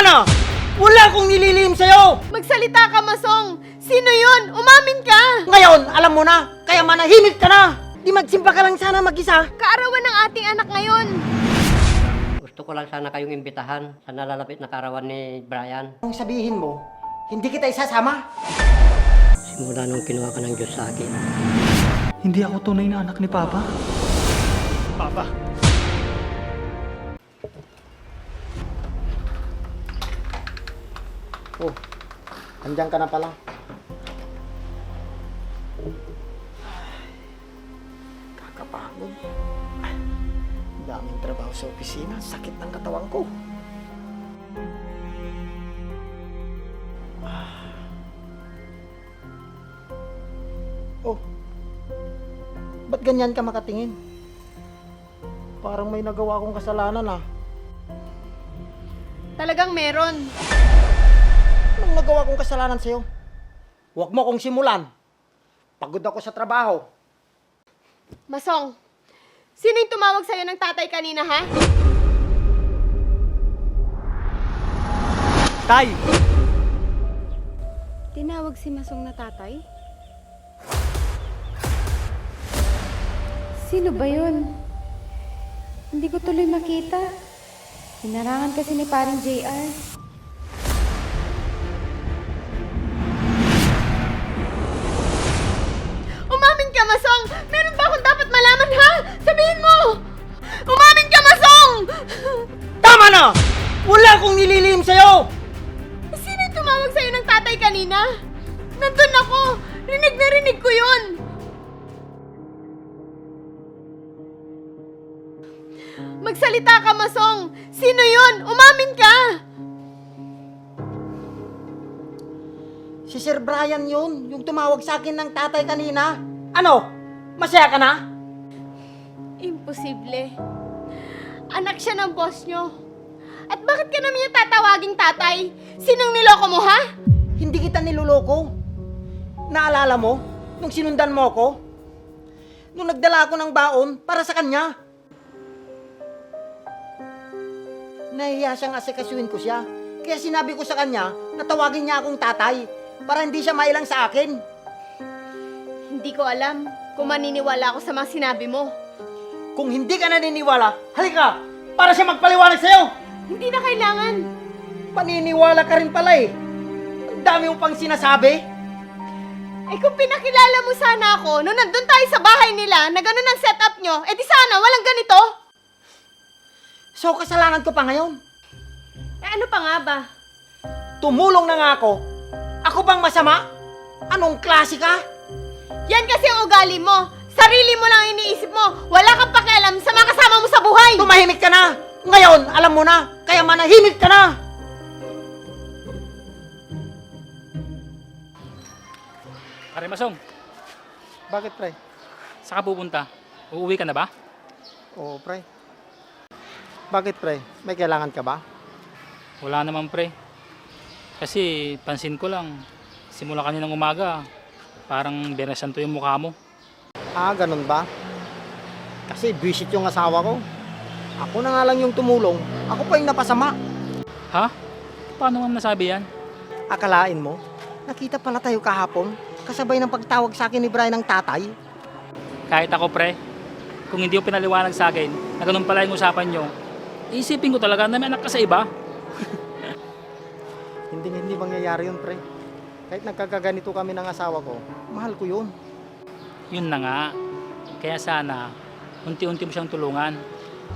na! Wala akong nililihim sa'yo! Magsalita ka, Masong! Sino yun? Umamin ka! Ngayon, alam mo na, kaya manahimik ka na! Di magsimba ka lang sana mag-isa. Kaarawan ng ating anak ngayon. Gusto ko lang sana kayong imbitahan sa nalalapit na karawan ni Brian. Kung sabihin mo, hindi kita isasama. Simula nung kinuha ka ng Diyos sa akin. Hindi ako tunay na anak ni Papa. Papa. Oh, andyan ka na pala. Kakapagod. Daming trabaho sa opisina. Sakit ng katawan ko. Oh, ba't ganyan ka makatingin? Parang may nagawa akong kasalanan ah. Talagang meron. Anong nagawa kong kasalanan sa'yo? Huwag mo akong simulan. Pagod ako sa trabaho. Masong, sino yung tumawag sa'yo ng tatay kanina, ha? Tay! Tinawag si Masong na tatay? Sino ba yun? Hindi ko tuloy makita. Hinarangan kasi ni paring JR. Umamin ka, Masong! Meron ba akong dapat malaman, ha? Sabihin mo! Umamin ka, Masong! Tama na! Wala akong nililihim sa'yo! Sino yung tumawag sa'yo ng tatay kanina? Nandun ako! Rinig na rinig ko yun! Magsalita ka, Masong! Sino yun? Umamin ka! Si Sir Brian yun, yung tumawag sa akin ng tatay kanina. Ano? Masaya ka na? Imposible. Anak siya ng boss nyo. At bakit ka naman yung tatawaging tatay? Sinong niloko mo, ha? Hindi kita niloloko. Naalala mo, nung sinundan mo ako? Nung nagdala ako ng baon para sa kanya. Nahiya siyang asikasuhin ko siya. Kaya sinabi ko sa kanya na tawagin niya akong tatay para hindi siya mailang sa akin. Hindi ko alam kung maniniwala ako sa mga sinabi mo. Kung hindi ka naniniwala, halika para siya magpaliwanag sa'yo. Hindi na kailangan. Paniniwala ka rin pala eh. Ang dami mo pang sinasabi. Eh kung pinakilala mo sana ako nung nandun tayo sa bahay nila na ganun ang setup nyo, eh di sana walang ganito. So kasalanan ko pa ngayon. Eh ano pa nga ba? Tumulong na nga ako. Ako bang masama? Anong klase ka? Yan kasi ang ugali mo. Sarili mo lang iniisip mo. Wala kang pakialam sa mga kasama mo sa buhay. Tumahimik ka na. Ngayon, alam mo na. Kaya manahimik ka na. Pare Masong, Bakit, pre? saan ka pupunta? Uuwi ka na ba? Oo, pre. Bakit, pre? May kailangan ka ba? Wala naman pre. Kasi pansin ko lang, simula kaninang umaga, parang Biyernes Santo yung mukha mo. Ah, ganun ba? Kasi visit yung asawa ko. Ako na nga lang yung tumulong. Ako pa yung napasama. Ha? Paano nga nasabi yan? Akalain mo, nakita pala tayo kahapon. Kasabay ng pagtawag sa akin ni Brian ng tatay. Kahit ako pre, kung hindi mo pinaliwanag sa akin na ganun pala yung usapan nyo, isipin ko talaga na may anak ka sa iba. Hindi mangyayari yun, pre. Kahit nagkakaganito kami ng asawa ko, mahal ko yun. Yun na nga. Kaya sana, unti-unti mo siyang tulungan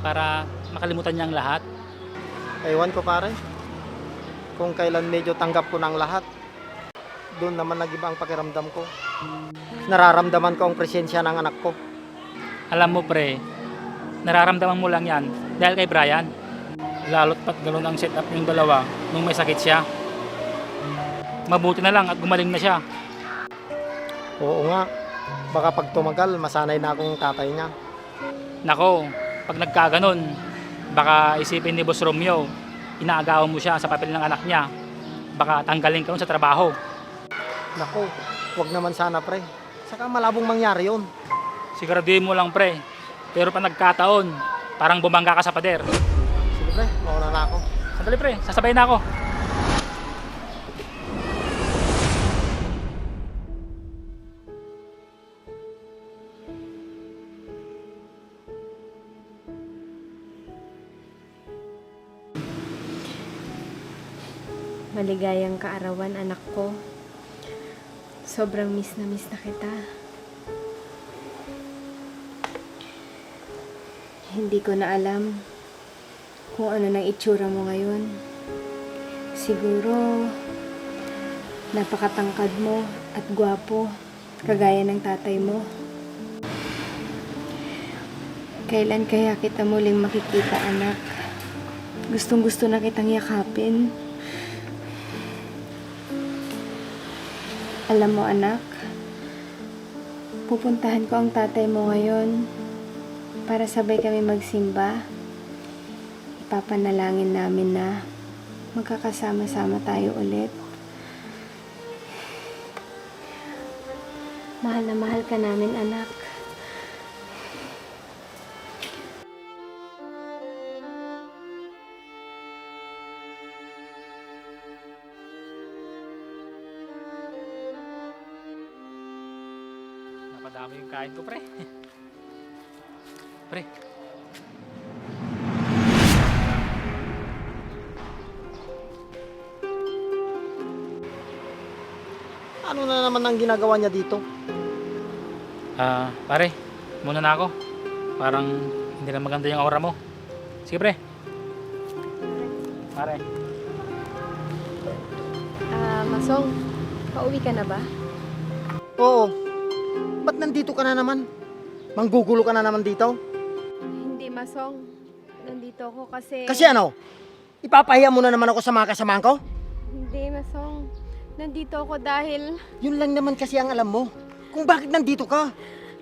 para makalimutan niya ang lahat. Ewan ko, pare. Kung kailan medyo tanggap ko ng lahat, doon naman nag-iba ang pakiramdam ko. Nararamdaman ko ang presensya ng anak ko. Alam mo pre, nararamdaman mo lang yan dahil kay Brian. Lalo't pat gano'n ang setup yung dalawa nung may sakit siya. Mabuti na lang at gumaling na siya. Oo nga. Baka pag tumagal, masanay na akong tatay niya. Nako, pag nagkaganon, baka isipin ni Boss Romeo, inaagawan mo siya sa papel ng anak niya. Baka tanggalin ka nun sa trabaho. Nako, wag naman sana, pre. Saka malabong mangyari yun. Siguraduhin mo lang pre, pero pa nagkataon, parang bumangga ka sa pader. Sige, pre. Mauna na ako. Sandali pre, sasabay na ako. Maligayang kaarawan, anak ko. Sobrang miss na kita. Hindi ko na alam kung ano nang itsura mo ngayon. Siguro, napakatangkad mo at gwapo, kagaya ng tatay mo. Kailan kaya kita muling makikita, anak? Gustong-gusto na kitang yakapin. Alam mo, anak, pupuntahan ko ang tatay mo ngayon para sabay kami magsimba. Ipapanalangin namin na magkakasama-sama tayo ulit. Mahal na mahal ka namin, anak. Napadami yung kain ko, pre. Pre. Ano na naman ang ginagawa niya dito? Pare, muna na ako. Parang hindi na maganda yung aura mo. Sige, pre. Pare. Masong, pauwi ka na ba? Oo. Ba't nandito ka na naman? Manggugulo ka na naman dito? Hindi, Masong. Nandito ako kasi... Kasi ano? Ipapahiya mo na naman ako sa mga kasamahan ko? Hindi, Masong. Nandito ako dahil... Yun lang naman kasi ang alam mo. Kung bakit nandito ka.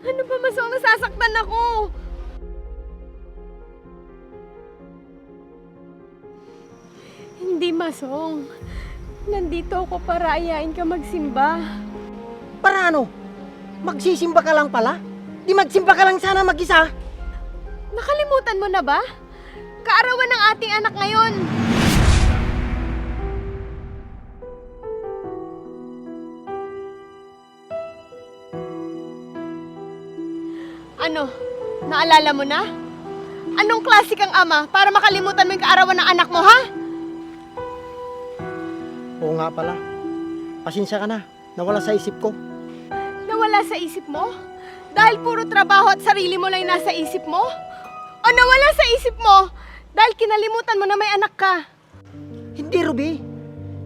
Ano ba, Masong? Nasasaktan ako! Hindi, Masong. Nandito ako para ayain ka magsimba. Para ano? Magsisimba ka lang pala? Di magsimba ka lang sana mag-isa? Nakalimutan mo na ba? Kaarawan ng ating anak ngayon. Ano? Naalala mo na? Anong klase kang ama para makalimutan mo yung kaarawan ng anak mo, ha? Oo nga pala. Pasensya ka na. Nawala sa isip ko. Nawala sa isip mo? Dahil puro trabaho at sarili mo lang yung nasa isip mo? O nawala sa isip mo dahil kinalimutan mo na may anak ka? Hindi, Ruby.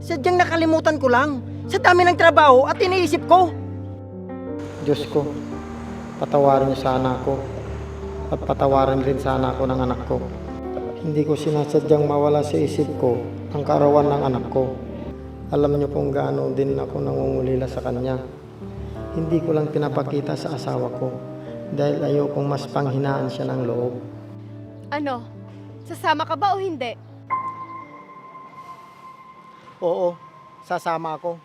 Sadyang nakalimutan ko lang. Sa dami ng trabaho at iniisip ko. Diyos ko, patawarin niyo sana ako. At patawarin rin sana ako ng anak ko. Hindi ko sinasadyang mawala sa isip ko ang kaarawan ng anak ko. Alam niyo kung gaano din ako nangungulila sa kanya. Hindi ko lang pinapakita sa asawa ko dahil ayokong mas panghinaan siya ng loob. Ano? Sasama ka ba o hindi? Oo, sasama ako.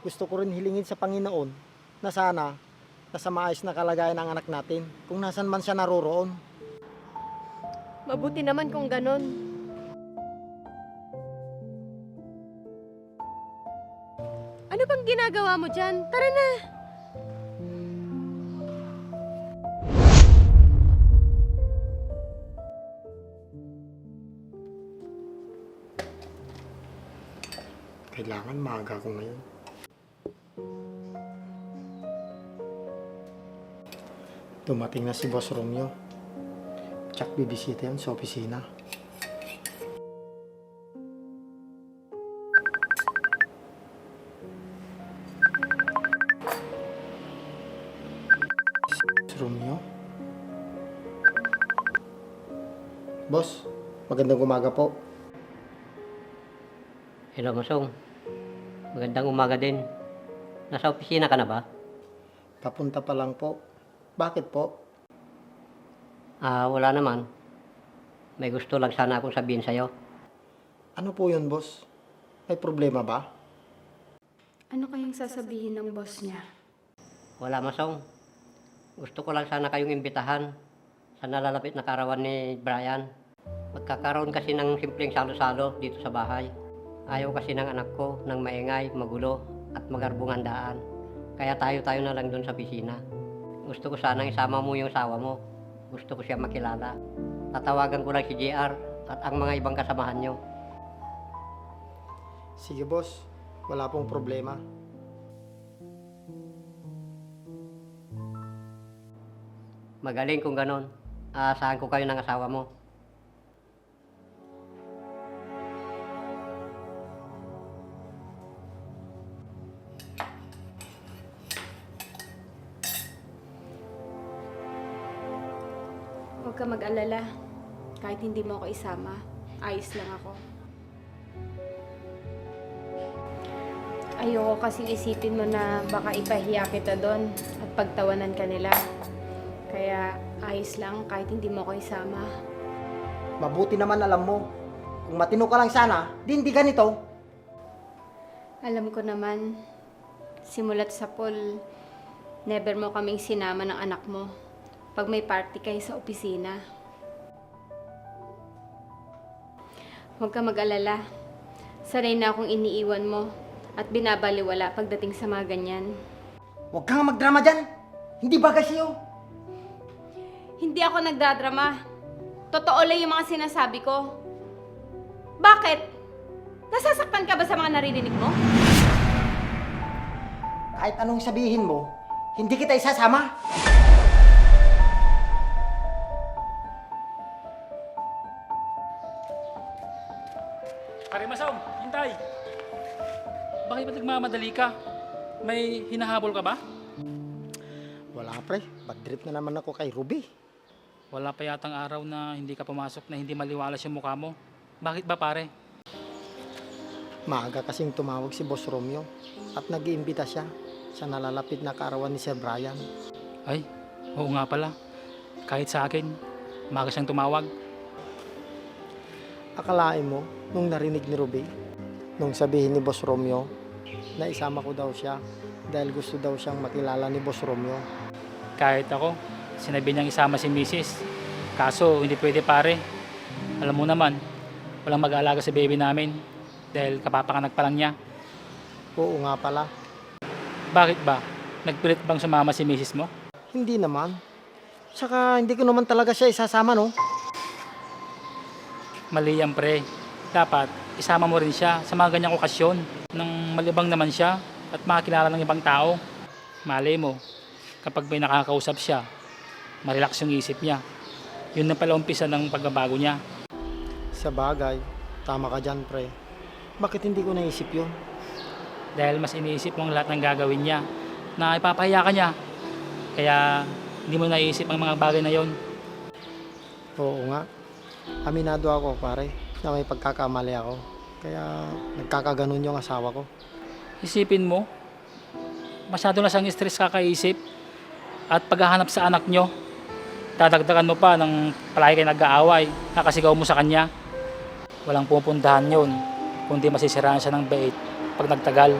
Gusto ko rin hilingin sa Panginoon na sana nasa maayos na kalagayan ng anak natin kung nasan man siya naroroon. Mabuti naman kung ganon. Ano bang ginagawa mo dyan? Tara na! Kailangan maaga ko ngayon. Dumating na si Boss Romeo. Tsak bibisita yan sa opisina. Boss Romeo? Boss, magandang umaga po. Hello, Masong. Magandang umaga din. Nasa opisina ka na ba? Papunta pa lang po. Bakit po? Wala naman. May gusto lang sana akong sabihin sa'yo. Ano po yun, boss? May problema ba? Ano kayang sasabihin ng boss niya? Wala, Masong. Gusto ko lang sana kayong imbitahan sa nalalapit na karawan ni Brian. Magkakaroon kasi ng simpleng salo-salo dito sa bahay. Ayaw kasi ng anak ko ng maingay, magulo at magarbong handaan. Kaya tayo-tayo na lang doon sa pisina. Gusto ko sanang isama mo yung asawa mo. Gusto ko siya makilala. Tatawagan ko lang si JR at ang mga ibang kasamahan nyo. Sige boss, wala pong problema. Magaling kung ganon. Aasahan ko kayo ng asawa mo. Huwag ka mag-alala. Kahit hindi mo ako isama, ayos lang ako. Ayoko kasing isipin mo na baka ipahiya kita doon at pagtawanan ka nila. Kaya ayos lang kahit hindi mo ako isama. Mabuti naman alam mo. Kung matino ka lang sana, di hindi ganito. Alam ko naman, simulat sa pool, never mo kaming sinama ng anak mo pag may party kayo sa opisina. Huwag ka mag-alala. Sanay na akong iniiwan mo at binabaliwala pagdating sa mga ganyan. Huwag kang magdrama dyan. Hindi bagay sa'yo. Hindi ako nagdadrama. Totoo lang yung mga sinasabi ko. Bakit? Nasasaktan ka ba sa mga naririnig mo? Kahit anong sabihin mo, hindi kita isasama. Pare Masong, hintay! Bakit ba nagmamadali ka? May hinahabol ka ba? Wala pre, bad trip na naman ako kay Ruby. Wala pa yatang araw na hindi ka pumasok na hindi maliwalas yung mukha mo. Bakit ba pare? Maaga kasing tumawag si Boss Romeo at nag-iimbita siya sa nalalapit na kaarawan ni Sir Brian. Ay, oo nga pala. Kahit sa akin, umaga siyang tumawag. Akalain mo, nung narinig ni Ruby, nung sabihin ni Boss Romeo na isama ko daw siya dahil gusto daw siyang makilala ni Boss Romeo. Kahit ako, sinabi niyang isama si Mrs. Kaso, hindi pwede pare. Alam mo naman, walang mag-aalaga sa baby namin dahil kapapanganak pa lang niya. Oo nga pala, Bakit ba? Nagpilit bang sumama si Mrs. mo? hindi naman. Saka hindi ko naman talaga siya isasama no. Mali yan pre. Dapat isama mo rin siya sa mga ganyang okasyon nang malibang naman siya at makakilala ng ibang tao. Malay mo, kapag may nakakausap siya, marelax yung isip niya. Yun na pala umpisa ng pagbabago niya. Sa bagay, tama ka dyan pre. Bakit hindi ko naisip yun? Dahil mas iniisip mo ang lahat ng gagawin niya na ipapahiya ka niya. Kaya hindi mo naisip ang mga bagay na yon. Oo nga. Aminado ako pare na may pagkakamali ako. Kaya nagkakaganon yung asawa ko. Isipin mo, masyado na siyang stress kakaisip at paghahanap sa anak nyo. Dadagdagan mo pa ng palagi kayo nag-aaway, nakasigaw mo sa kanya. Walang pupuntahan yon, kundi masisiraan siya ng bait pag nagtagal.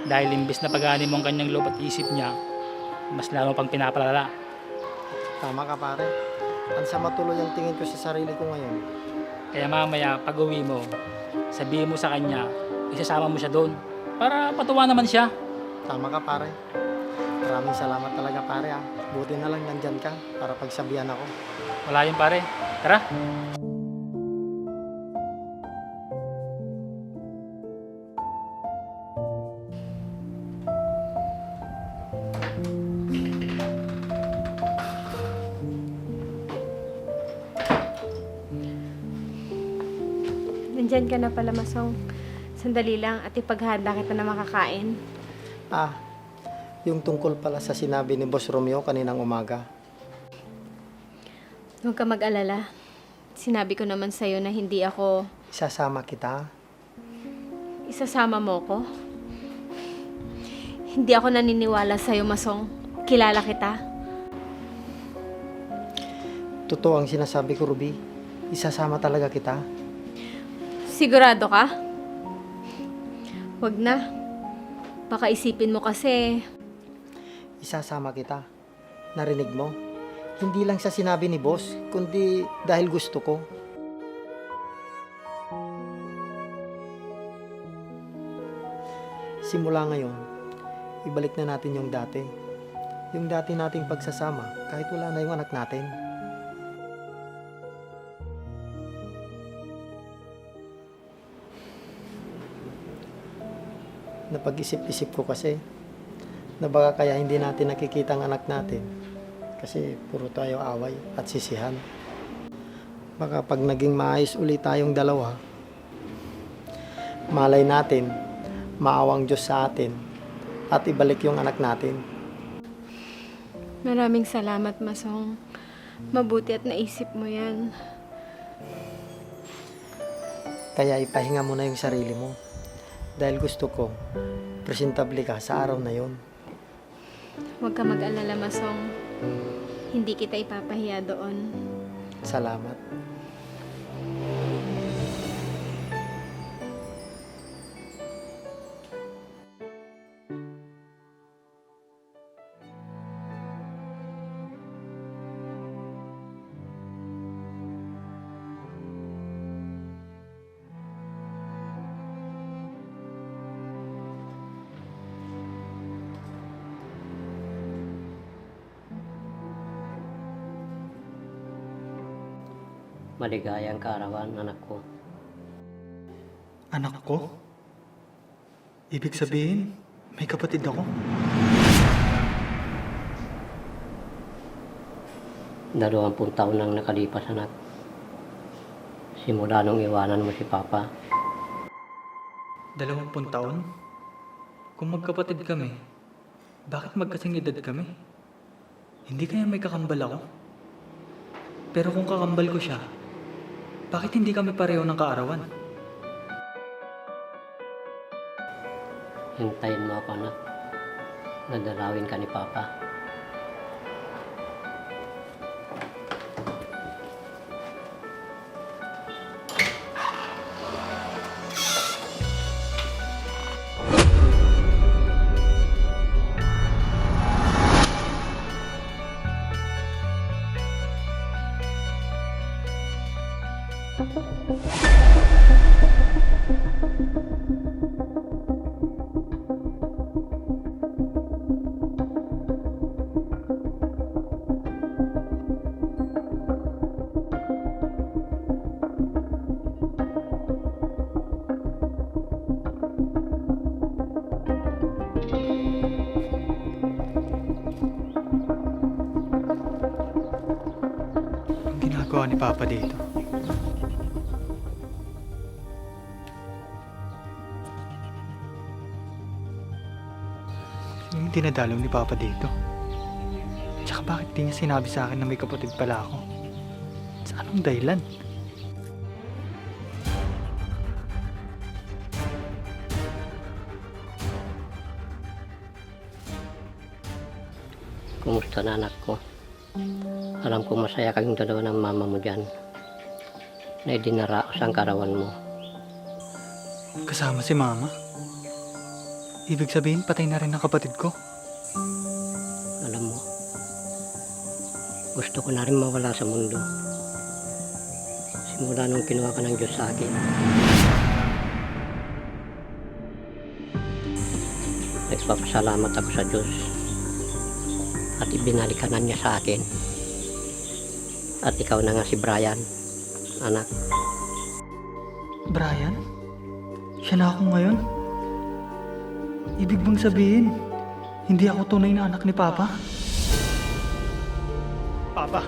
Dahil imbis na pag-aanin mo ang kanyang loob at isip niya, mas lalo pang pinapalala. Tama ka pare. Ang sama tuloy ang tingin ko sa sarili ko ngayon. Kaya mamaya pag uwi mo, sabihin mo sa kanya, isasama mo siya doon para patuwa naman siya. Tama ka pare. Maraming salamat talaga pare ah. Buti na lang nandyan ka para pagsabihan ako. Wala yun pare. Tara! Nandyan ka na pala, Masong. Sandali lang at ipaghanda kita na makakain. Ah, yung tungkol pala sa sinabi ni Boss Romeo kaninang umaga. Huwag ka mag-alala. Sinabi ko naman sa'yo na hindi ako Isasama kita. isasama mo ko. Hindi ako naniniwala sa'yo, Masong. Kilala kita. Totoo ang sinasabi ko, Ruby. Isasama talaga kita. Sigurado ka? Huwag na. Baka isipin mo kasi Isasama kita. Narinig mo? Hindi lang sa sinabi ni boss, kundi dahil gusto ko. Simula ngayon, ibalik na natin yung dati. Yung dati nating pagsasama kahit wala na yung anak natin. Napag-isip-isip ko kasi na baka kaya hindi natin nakikita ang anak natin kasi puro tayo away at sisihan. Baka pag naging maayos ulit tayong dalawa, malay natin, maawang Diyos sa atin at ibalik yung anak natin. Maraming salamat, Masong. Mabuti at naisip mo yan. Kaya ipahinga mo na yung sarili mo. Dahil gusto ko, presentable ka sa araw na yon. Huwag ka mag-alala, Masong. Hindi kita ipapahiya doon. Salamat. Maligayang kaarawan, anak ko. Anak ko? Ibig sabihin, may kapatid ako? 20 taon nang nakalipas, anak. Simula nung iwanan mo si Papa. 20 taon? Kung magkapatid kami, bakit magkasing edad kami? Hindi kaya may kakambal ako? Pero kung kakambal ko siya, bakit hindi kami pareho ng kaarawan? Hintayin mo ako, anak. Nadalawin ka ni Papa. Ang ginagawa ni Papa dito. Yung dinadalaw ni Papa dito. Tsaka bakit di niya sinabi sa akin na may kapatid pala ako? Sa anong dahilan? Kumusta na, anak ko? Alam ko masaya kayong dalawa ng mama mo dyan. Na idinaraos ang karawan mo. Kasama si Mama? Ibig sabihin, patay na rin ang kapatid ko? Alam mo, gusto ko na rin mawala sa mundo. Simula nung kinuha ka ng Diyos sa akin. Nagpapasalamat ako sa Diyos. At ibinalikan niya sa akin. At ikaw na nga si Brian, anak. Brian? Siya na ako ngayon? Ibig bang sabihin, hindi ako tunay na anak ni Papa? Papa!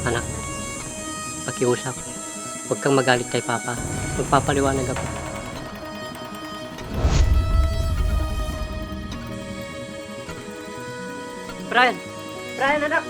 Anak, pakiusap. Huwag kang magalit kay Papa. Magpapaliwanag ako. Brian! Brian, anak!